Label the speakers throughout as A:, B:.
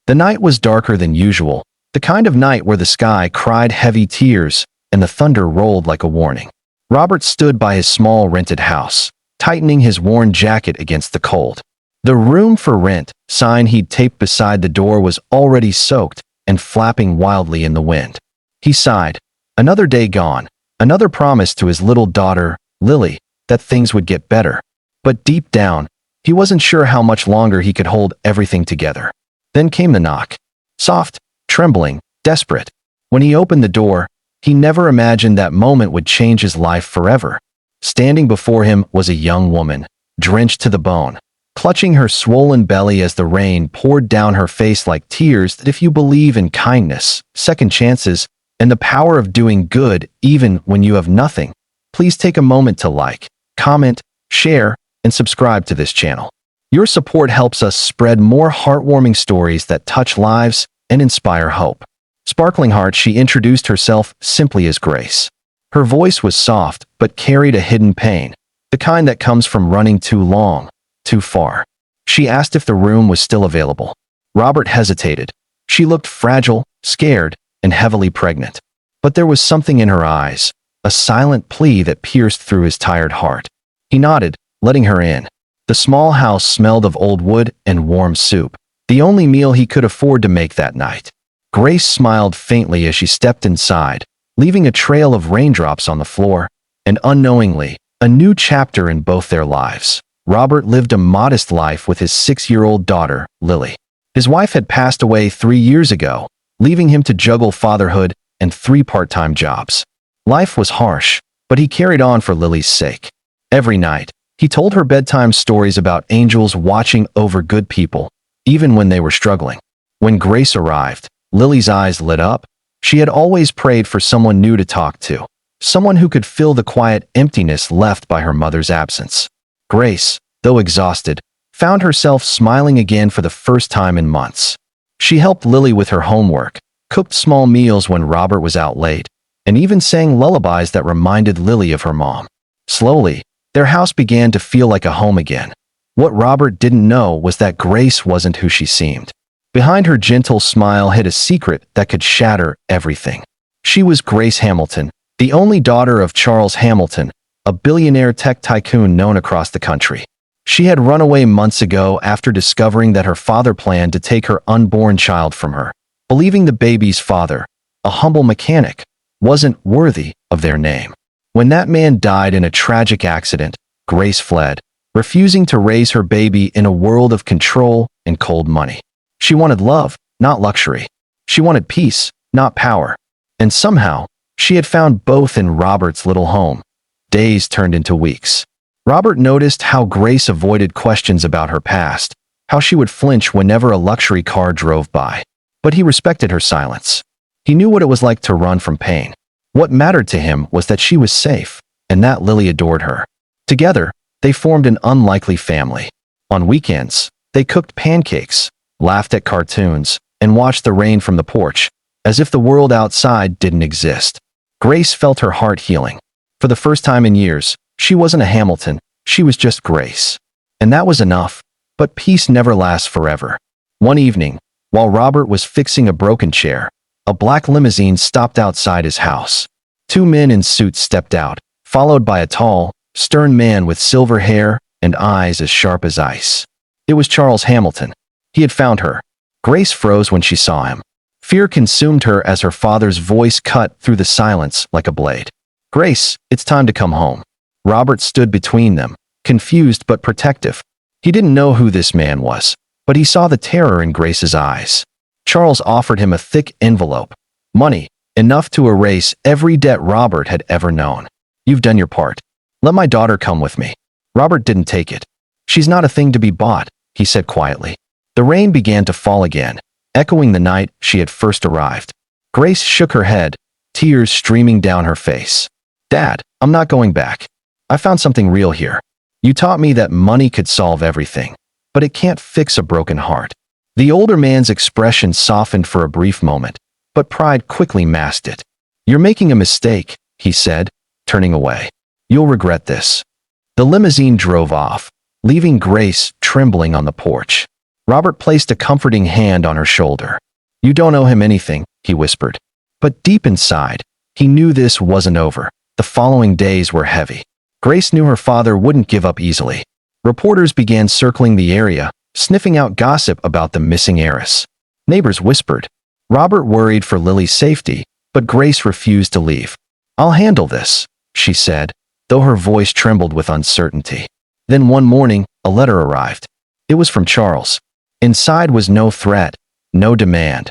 A: The night was darker than usual, the kind of night where the sky cried heavy tears and the thunder rolled like a warning. Robert stood by his small rented house, tightening his worn jacket against the cold. The "Room for Rent" sign he'd taped beside the door was already soaked and flapping wildly in the wind. He sighed. Another day gone, another promise to his little daughter, Lily, that things would get better. But deep down, he wasn't sure how much longer he could hold everything together. Then came the knock. Soft, trembling, desperate. When he opened the door, he never imagined that moment would change his life forever. Standing before him was a young woman, drenched to the bone, clutching her swollen belly as the rain poured down her face like tears that if you believe in kindness, second chances, and the power of doing good even when you have nothing, please take a moment to like, comment, share, and subscribe to this channel. Your support helps us spread more heartwarming stories that touch lives and inspire hope. Sparkling heart, she introduced herself simply as Grace. Her voice was soft but carried a hidden pain, the kind that comes from running too long, too far. She asked if the room was still available. Robert hesitated. She looked fragile, scared, and heavily pregnant. But there was something in her eyes, a silent plea that pierced through his tired heart. He nodded, letting her in. The small house smelled of old wood and warm soup, the only meal he could afford to make that night. Grace smiled faintly as she stepped inside, leaving a trail of raindrops on the floor, and unknowingly, a new chapter in both their lives. Robert lived a modest life with his 6-year-old daughter, Lily. His wife had passed away 3 years ago, leaving him to juggle fatherhood and 3 part-time jobs. Life was harsh, but he carried on for Lily's sake. Every night, he told her bedtime stories about angels watching over good people, even when they were struggling. When Grace arrived, Lily's eyes lit up. She had always prayed for someone new to talk to, someone who could fill the quiet emptiness left by her mother's absence. Grace, though exhausted, found herself smiling again for the first time in months. She helped Lily with her homework, cooked small meals when Robert was out late, and even sang lullabies that reminded Lily of her mom. Slowly, their house began to feel like a home again. What Robert didn't know was that Grace wasn't who she seemed. Behind her gentle smile hid a secret that could shatter everything. She was Grace Hamilton, the only daughter of Charles Hamilton, a billionaire tech tycoon known across the country. She had run away months ago after discovering that her father planned to take her unborn child from her, believing the baby's father, a humble mechanic, wasn't worthy of their name. When that man died in a tragic accident, Grace fled, refusing to raise her baby in a world of control and cold money. She wanted love, not luxury. She wanted peace, not power. And somehow, she had found both in Robert's little home. Days turned into weeks. Robert noticed how Grace avoided questions about her past, how she would flinch whenever a luxury car drove by. But he respected her silence. He knew what it was like to run from pain. What mattered to him was that she was safe, and that Lily adored her. Together, they formed an unlikely family. On weekends, they cooked pancakes, laughed at cartoons, and watched the rain from the porch, as if the world outside didn't exist. Grace felt her heart healing. For the first time in years, she wasn't a Hamilton, she was just Grace. And that was enough, but peace never lasts forever. One evening, while Robert was fixing a broken chair, a black limousine stopped outside his house. 2 men in suits stepped out, followed by a tall, stern man with silver hair and eyes as sharp as ice. It was Charles Hamilton. He had found her. Grace froze when she saw him. Fear consumed her as her father's voice cut through the silence like a blade. "Grace, it's time to come home." Robert stood between them, confused but protective. He didn't know who this man was, but he saw the terror in Grace's eyes. Charles offered him a thick envelope. Money, enough to erase every debt Robert had ever known. "You've done your part. Let my daughter come with me." Robert didn't take it. "She's not a thing to be bought," he said quietly. The rain began to fall again, echoing the night she had first arrived. Grace shook her head, tears streaming down her face. "Dad, I'm not going back. I found something real here. You taught me that money could solve everything, but it can't fix a broken heart." The older man's expression softened for a brief moment, but pride quickly masked it. "You're making a mistake," he said, turning away. "You'll regret this." The limousine drove off, leaving Grace trembling on the porch. Robert placed a comforting hand on her shoulder. "You don't owe him anything," he whispered. But deep inside, he knew this wasn't over. The following days were heavy. Grace knew her father wouldn't give up easily. Reporters began circling the area, sniffing out gossip about the missing heiress. Neighbors whispered. Robert worried for Lily's safety, but Grace refused to leave. "I'll handle this," she said, though her voice trembled with uncertainty. Then one morning, a letter arrived. It was from Charles. Inside was no threat, no demand,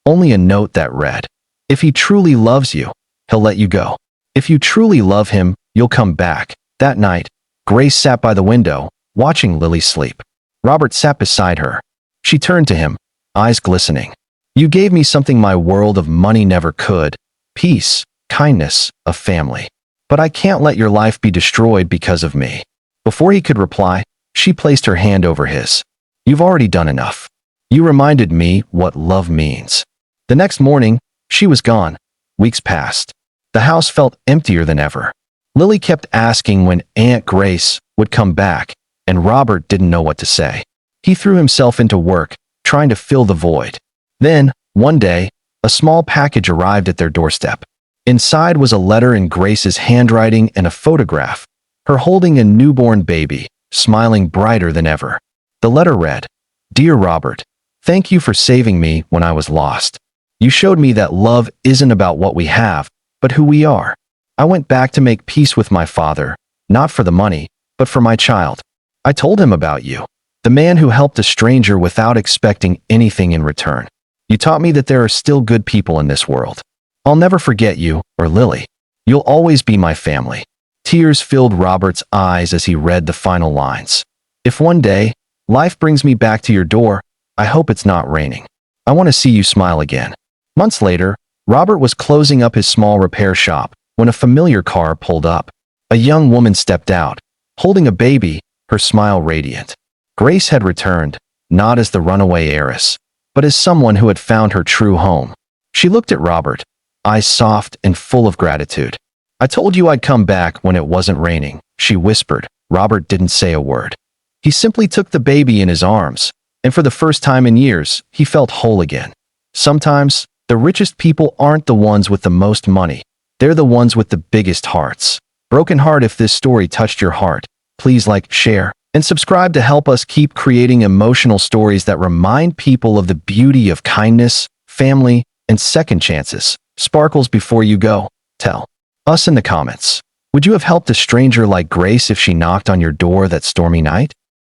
A: only a note that read, "If he truly loves you, he'll let you go. If you truly love him, you'll come back." That night, Grace sat by the window, watching Lily sleep. Robert sat beside her. She turned to him, eyes glistening. "You gave me something my world of money never could: peace, kindness, a family. But I can't let your life be destroyed because of me." Before he could reply, she placed her hand over his. "You've already done enough. You reminded me what love means." The next morning, she was gone. Weeks passed. The house felt emptier than ever. Lily kept asking when Aunt Grace would come back, and Robert didn't know what to say. He threw himself into work, trying to fill the void. Then, one day, a small package arrived at their doorstep. Inside was a letter in Grace's handwriting and a photograph, her holding a newborn baby, smiling brighter than ever. The letter read, "Dear Robert, thank you for saving me when I was lost. You showed me that love isn't about what we have, but who we are. I went back to make peace with my father, not for the money, but for my child. I told him about you, the man who helped a stranger without expecting anything in return. You taught me that there are still good people in this world. I'll never forget you, or Lily. You'll always be my family." Tears filled Robert's eyes as he read the final lines. "If one day, life brings me back to your door, I hope it's not raining. I want to see you smile again." Months later, Robert was closing up his small repair shop when a familiar car pulled up. A young woman stepped out, holding a baby, her smile radiant. Grace had returned, not as the runaway heiress, but as someone who had found her true home. She looked at Robert, eyes soft and full of gratitude. "I told you I'd come back when it wasn't raining," she whispered. Robert didn't say a word. He simply took the baby in his arms, and for the first time in years, he felt whole again. Sometimes, the richest people aren't the ones with the most money. They're the ones with the biggest hearts. Broken heart, if this story touched your heart, please like, share, and subscribe to help us keep creating emotional stories that remind people of the beauty of kindness, family, and second chances. Sparkles, before you go, tell us in the comments. Would you have helped a stranger like Grace if she knocked on your door that stormy night?